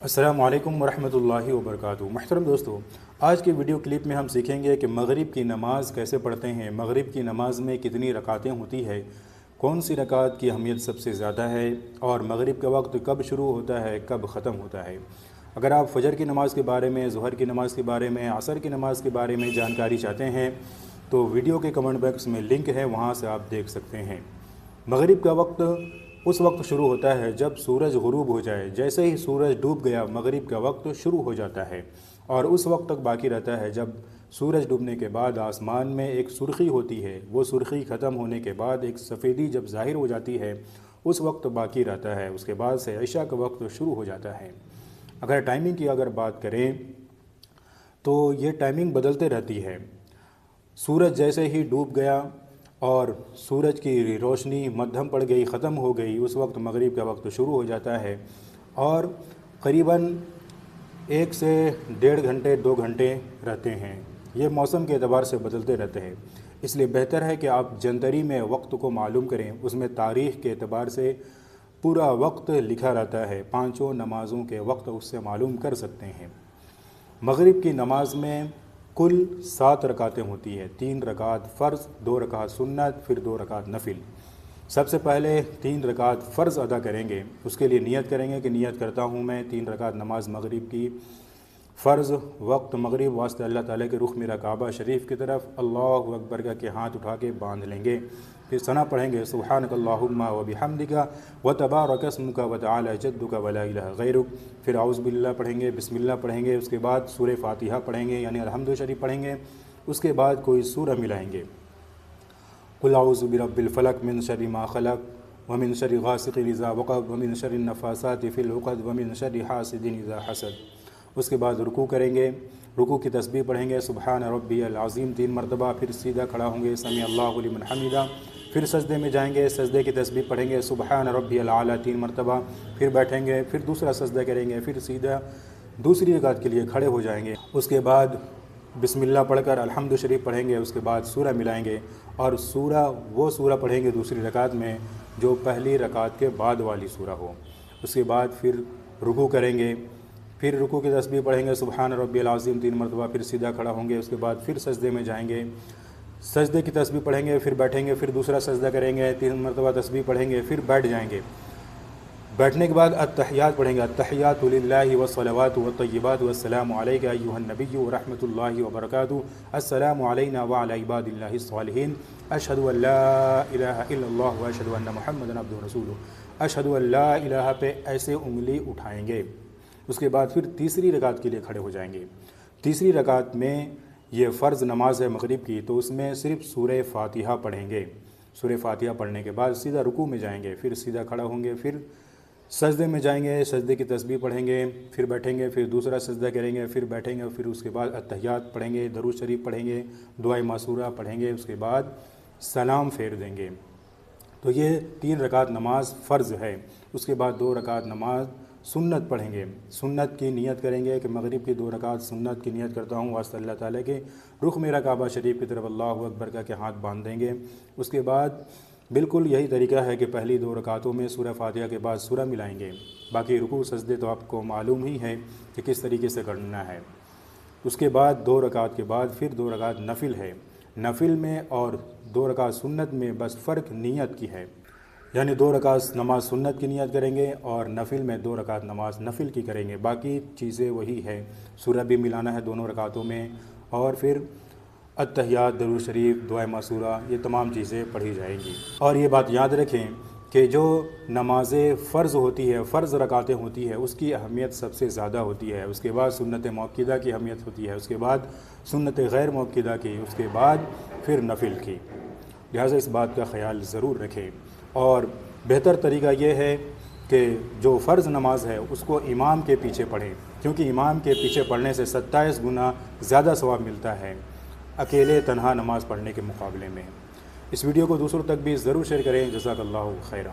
السلام علیکم ورحمۃ اللہ وبرکاتہ۔ محترم دوستو، آج کی ویڈیو کلپ میں ہم سیکھیں گے کہ مغرب کی نماز کیسے پڑھتے ہیں، مغرب کی نماز میں کتنی رکعتیں ہوتی ہے، کون سی رکعت کی اہمیت سب سے زیادہ ہے، اور مغرب کا وقت کب شروع ہوتا ہے کب ختم ہوتا ہے۔ اگر آپ فجر کی نماز کے بارے میں، ظہر کی نماز کے بارے میں، عصر کی نماز کے بارے میں جانکاری چاہتے ہیں تو ویڈیو کے کمنٹ باکس میں لنک ہے، وہاں سے آپ دیکھ سکتے ہیں۔ مغرب کا وقت اس وقت شروع ہوتا ہے جب سورج غروب ہو جائے۔ جیسے ہی سورج ڈوب گیا مغرب کا وقت شروع ہو جاتا ہے، اور اس وقت تک باقی رہتا ہے جب سورج ڈوبنے کے بعد آسمان میں ایک سرخی ہوتی ہے، وہ سرخی ختم ہونے کے بعد ایک سفیدی جب ظاہر ہو جاتی ہے اس وقت باقی رہتا ہے۔ اس کے بعد سے عشاء کا وقت شروع ہو جاتا ہے۔ اگر ٹائمنگ کی بات کریں تو یہ ٹائمنگ بدلتے رہتی ہے۔ سورج جیسے ہی ڈوب گیا اور سورج کی روشنی مدھم پڑ گئی، ختم ہو گئی، اس وقت مغرب کا وقت شروع ہو جاتا ہے، اور قریباً 1 سے 1.5 گھنٹے 2 گھنٹے رہتے ہیں۔ یہ موسم کے اعتبار سے بدلتے رہتے ہیں، اس لیے بہتر ہے کہ آپ جنتری میں وقت کو معلوم کریں۔ اس میں تاریخ کے اعتبار سے پورا وقت لکھا رہتا ہے، 5 نمازوں کے وقت اس سے معلوم کر سکتے ہیں۔ مغرب کی نماز میں کل 7 رکعتیں ہوتی ہیں، 3 رکعت فرض، 2 رکعت سنت، پھر 2 رکعت نفل۔ سب سے پہلے 3 رکعت فرض ادا کریں گے، اس کے لیے نیت کریں گے کہ نیت کرتا ہوں میں 3 رکعت نماز مغرب کی فرض، وقت مغرب، واسطہ اللہ تعالیٰ کے رخ میرا کعبہ شریف کی طرف، اللہ اکبر کا کہ ہاتھ اٹھا کے باندھ لیں گے۔ پھر ثنا پڑھیں گے، سبحانک اللہم و بحمدک و تبارک اسمک و تعالی جدک و لا الہ غیرک۔ پھر اعوذ باللہ پڑھیں گے، بسم اللہ پڑھیں گے، اس کے بعد سورہ فاتحہ پڑھیں گے یعنی الحمد شریف پڑھیں گے، اس کے بعد کوئی سورہ ملائیں گے، قل اعوذ برب الفلق من شر ما خلق ومن شر غاسق اذا وقب ومن شر النفاثات فی العقد ومن شر حاسد اذا حسد۔ اس کے بعد رکوع کریں گے، رکوع کی تسبیح پڑھیں گے، سبحان ربی العظیم 3 مرتبہ، پھر سیدھا کھڑا ہوں گے، سمیع اللہ لمن حمیدہ، پھر سجدے میں جائیں گے، سجدے کی تسبیح پڑھیں گے، سبحان ربی الاعلیٰ 3 مرتبہ، پھر بیٹھیں گے، پھر دوسرا سجدہ کریں گے، پھر سیدھا دوسری رکعت کے لیے کھڑے ہو جائیں گے۔ اس کے بعد بسم اللہ پڑھ کر الحمد شریف پڑھیں گے، اس کے بعد سورہ ملائیں گے، اور وہ سورہ پڑھیں گے دوسری رکعت میں جو پہلی رکعت کے بعد والی سورہ ہو۔ اس کے بعد پھر رکوع کریں گے، پھر رکوع کی تسبیح پڑھیں گے، سبحان ربی العظیم 3 مرتبہ، پھر سیدھا کھڑا ہوں گے، اس کے بعد پھر سجدے میں جائیں گے، سجدے کی تسبیح پڑھیں گے، پھر بیٹھیں گے، پھر دوسرا سجدہ کریں گے، 3 مرتبہ تسبیح پڑھیں گے، پھر بیٹھ جائیں گے۔ بیٹھنے کے بعد التحیات پڑھیں گے، التحیات للہ والصلوات والطیبات والسلام علیک ایھا النبی ورحمۃ اللہ وبرکاتہ، السلام علینا وعلی عباد اللہ الصالحین، اشہد ان لا الہ الا اللہ واشہد ان محمدا عبدہ ورسولہ۔ اشہد ان لا الہ پہ ایسے انگلی اٹھائیں گے، اس کے بعد پھر تیسری رکعت کے لیے کھڑے ہو جائیں گے۔ تیسری رکعت میں یہ فرض نماز ہے مغرب کی، تو اس میں صرف سورہ فاتحہ پڑھیں گے۔ سورہ فاتحہ پڑھنے کے بعد سیدھا رکوع میں جائیں گے، پھر سیدھا کھڑا ہوں گے، پھر سجدے میں جائیں گے، سجدے کی تسبیح پڑھیں گے، پھر بیٹھیں گے، پھر دوسرا سجدہ کریں گے، پھر بیٹھیں گے، پھر اس کے بعد التحیات پڑھیں گے، درود شریف پڑھیں گے، دعائے معصورہ پڑھیں گے، اس کے بعد سلام پھیر دیں گے۔ تو یہ 3 رکعت نماز فرض ہے۔ اس کے بعد 2 رکعت نماز سنت پڑھیں گے، سنت کی نیت کریں گے کہ مغرب کی 2 رکعت سنت کی نیت کرتا ہوں واسطہ اللہ تعالیٰ کے رخ میرا کعبہ شریف کی طرف، اللہ اکبر کا کہ ہاتھ باندھ دیں گے۔ اس کے بعد بالکل یہی طریقہ ہے کہ پہلی 2 رکعتوں میں سورہ فاتحہ کے بعد سورہ ملائیں گے، باقی رکوع سجدے تو آپ کو معلوم ہی ہے کہ کس طریقے سے کرنا ہے۔ اس کے بعد 2 رکعت کے بعد پھر 2 رکعت نفل ہے۔ نفل میں اور 2 رکعت سنت میں بس فرق نیت کی ہے، یعنی 2 رکعت نماز سنت کی نیت کریں گے اور نفل میں 2 رکعت نماز نفل کی کریں گے، باقی چیزیں وہی ہے۔ سورہ بھی ملانا ہے دونوں رکعتوں میں، اور پھر التحیات، درود شریف، دعائے معصورہ، یہ تمام چیزیں پڑھی جائیں گی۔ اور یہ بات یاد رکھیں کہ جو نماز فرض ہوتی ہے، فرض رکعتیں ہوتی ہے، اس کی اہمیت سب سے زیادہ ہوتی ہے۔ اس کے بعد سنت مؤکدہ کی اہمیت ہوتی ہے، اس کے بعد سنت غیر مؤکدہ کی، اس کے بعد پھر نفل کی، لہٰذا اس بات کا خیال ضرور رکھیں۔ اور بہتر طریقہ یہ ہے کہ جو فرض نماز ہے اس کو امام کے پیچھے پڑھیں، کیونکہ امام کے پیچھے پڑھنے سے 27 گنا زیادہ ثواب ملتا ہے اکیلے تنہا نماز پڑھنے کے مقابلے میں۔ اس ویڈیو کو دوسروں تک بھی ضرور شیئر کریں۔ جزاک اللہ خیرا۔